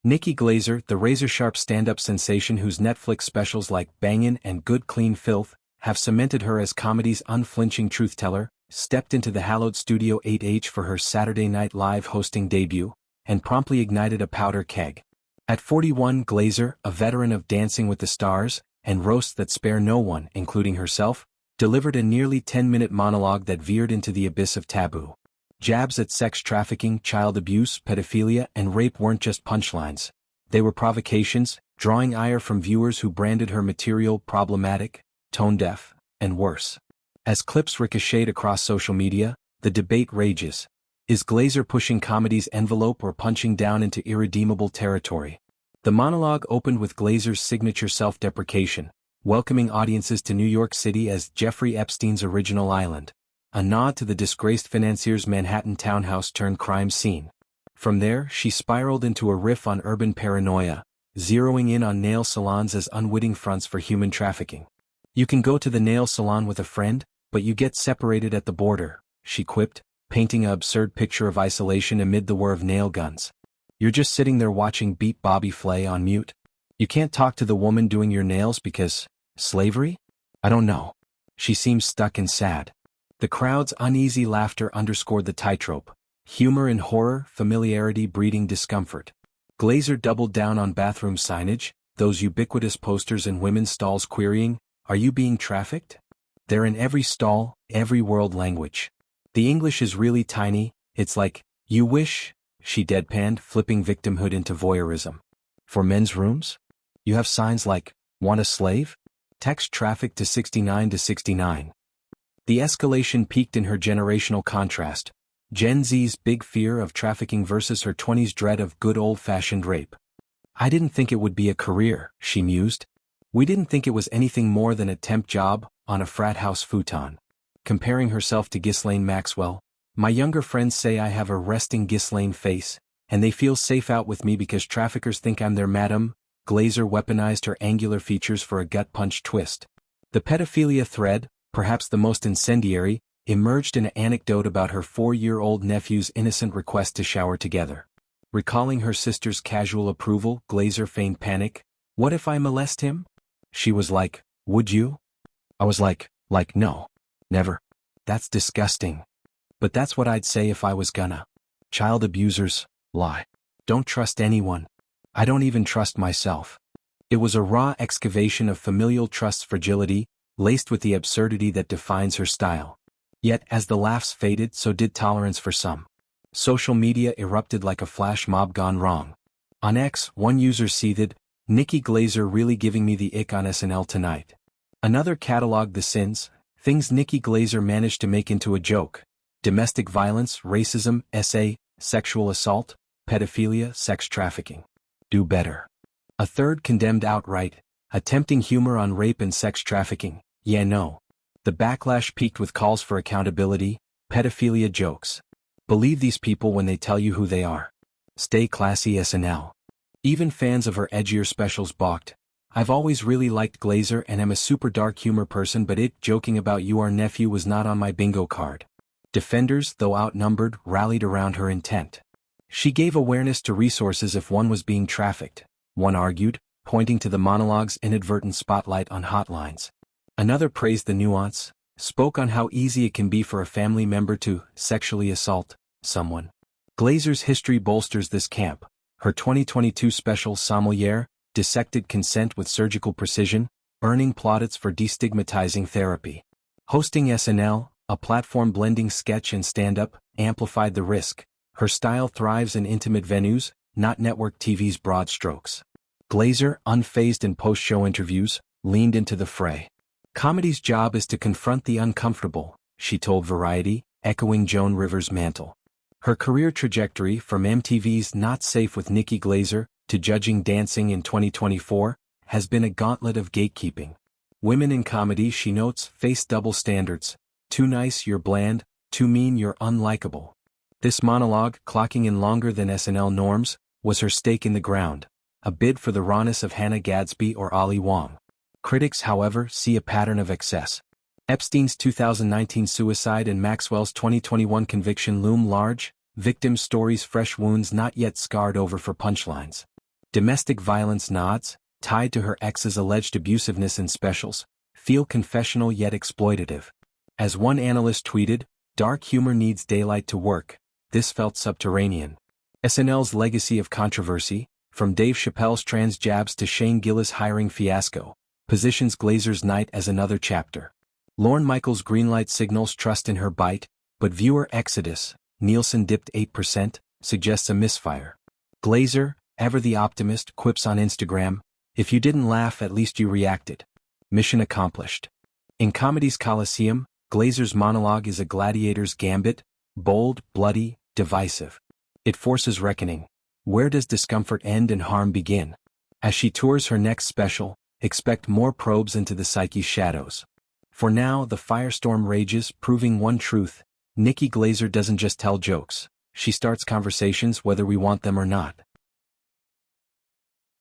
Nikki Glaser, the razor-sharp stand-up sensation whose Netflix specials like Bangin' and Good Clean Filth have cemented her as comedy's unflinching truth-teller, stepped into the hallowed Studio 8H for her Saturday Night Live hosting debut, and promptly ignited a powder keg. At 41, Glaser, a veteran of Dancing with the Stars, and roasts that spare no one, including herself, delivered a nearly 10-minute monologue that veered into the abyss of taboo. Jabs at sex trafficking, child abuse, pedophilia, and rape weren't just punchlines. They were provocations, drawing ire from viewers who branded her material problematic, tone-deaf, and worse. As clips ricocheted across social media, the debate rages. Is Glaser pushing comedy's envelope or punching down into irredeemable territory? The monologue opened with Glaser's signature self-deprecation, welcoming audiences to New York City as Jeffrey Epstein's original island, a nod to the disgraced financier's Manhattan townhouse-turned-crime scene. From there, she spiraled into a riff on urban paranoia, zeroing in on nail salons as unwitting fronts for human trafficking. "You can go to the nail salon with a friend, but you get separated at the border," she quipped, painting an absurd picture of isolation amid the whir of nail guns. "You're just sitting there watching Beat Bobby Flay on mute. You can't talk to the woman doing your nails because, slavery? I don't know." She seems stuck and sad. The crowd's uneasy laughter underscored the tightrope. Humor in horror, familiarity breeding discomfort. Glaser doubled down on bathroom signage, those ubiquitous posters in women's stalls querying, "Are you being trafficked?" They're in every stall, every world language. The English is really tiny, it's like, "You wish," she deadpanned, flipping victimhood into voyeurism. "For men's rooms? You have signs like, 'Want a slave?' Text traffic to 69 to 69. The escalation peaked in her generational contrast. Gen Z's big fear of trafficking versus her 20s dread of good old-fashioned rape. "I didn't think it would be a career," she mused. "We didn't think it was anything more than a temp job, on a frat house futon." Comparing herself to Ghislaine Maxwell, "My younger friends say I have a resting Ghislaine face, and they feel safe out with me because traffickers think I'm their madam." Glaser weaponized her angular features for a gut-punch twist. The pedophilia thread, perhaps the most incendiary, emerged in an anecdote about her 4-year-old nephew's innocent request to shower together. Recalling her sister's casual approval, Glaser feigned panic. "What if I molest him?" She was like, "Would you?" I was like, "No. Never. That's disgusting. But that's what I'd say if I was gonna." Child abusers lie. Don't trust anyone. I don't even trust myself. It was a raw excavation of familial trust's fragility, laced with the absurdity that defines her style. Yet, as the laughs faded, so did tolerance for some. Social media erupted like a flash mob gone wrong. On X, one user seethed, "Nikki Glaser really giving me the ick on SNL tonight." Another cataloged the sins, things Nikki Glaser managed to make into a joke: domestic violence, racism, SA, sexual assault, pedophilia, sex trafficking. Do better. A third condemned outright, attempting humor on rape and sex trafficking. Yeah, no. The backlash peaked with calls for accountability, pedophilia jokes. Believe these people when they tell you who they are. Stay classy SNL. Even fans of her edgier specials balked. "I've always really liked Glaser and am a super dark humor person, but joking about your nephew was not on my bingo card." Defenders, though outnumbered, rallied around her intent. "She gave awareness to resources if one was being trafficked," one argued, pointing to the monologue's inadvertent spotlight on hotlines. Another praised the nuance, spoke on how easy it can be for a family member to sexually assault someone. Glaser's history bolsters this camp. Her 2022 special Sommelier dissected consent with surgical precision, earning plaudits for destigmatizing therapy. Hosting SNL, a platform blending sketch and stand-up, amplified the risk. Her style thrives in intimate venues, not network TV's broad strokes. Glaser, unfazed in post-show interviews, leaned into the fray. "Comedy's job is to confront the uncomfortable," she told Variety, echoing Joan Rivers' mantle. Her career trajectory, from MTV's Not Safe with Nikki Glaser to Judging Dancing in 2024, has been a gauntlet of gatekeeping. Women in comedy, she notes, face double standards. Too nice, you're bland; too mean, you're unlikable. This monologue, clocking in longer than SNL norms, was her stake in the ground, a bid for the rawness of Hannah Gadsby or Ali Wong. Critics, however, see a pattern of excess. Epstein's 2019 suicide and Maxwell's 2021 conviction loom large, victim stories, fresh wounds not yet scarred over for punchlines. Domestic violence nods, tied to her ex's alleged abusiveness in specials, feel confessional yet exploitative. As one analyst tweeted, dark humor needs daylight to work. This felt subterranean. SNL's legacy of controversy, from Dave Chappelle's trans jabs to Shane Gillis' hiring fiasco, positions Glaser's night as another chapter. Lorne Michaels' greenlight signals trust in her bite, but viewer exodus, Nielsen dipped 8%, suggests a misfire. Glaser, ever the optimist, quips on Instagram, "If you didn't laugh, at least you reacted." Mission accomplished. In comedy's Coliseum, Glaser's monologue is a gladiator's gambit, bold, bloody, divisive. It forces reckoning. Where does discomfort end and harm begin? As she tours her next special, expect more probes into the psyche's shadows. For now, the firestorm rages, proving one truth: Nikki Glaser doesn't just tell jokes, she starts conversations whether we want them or not.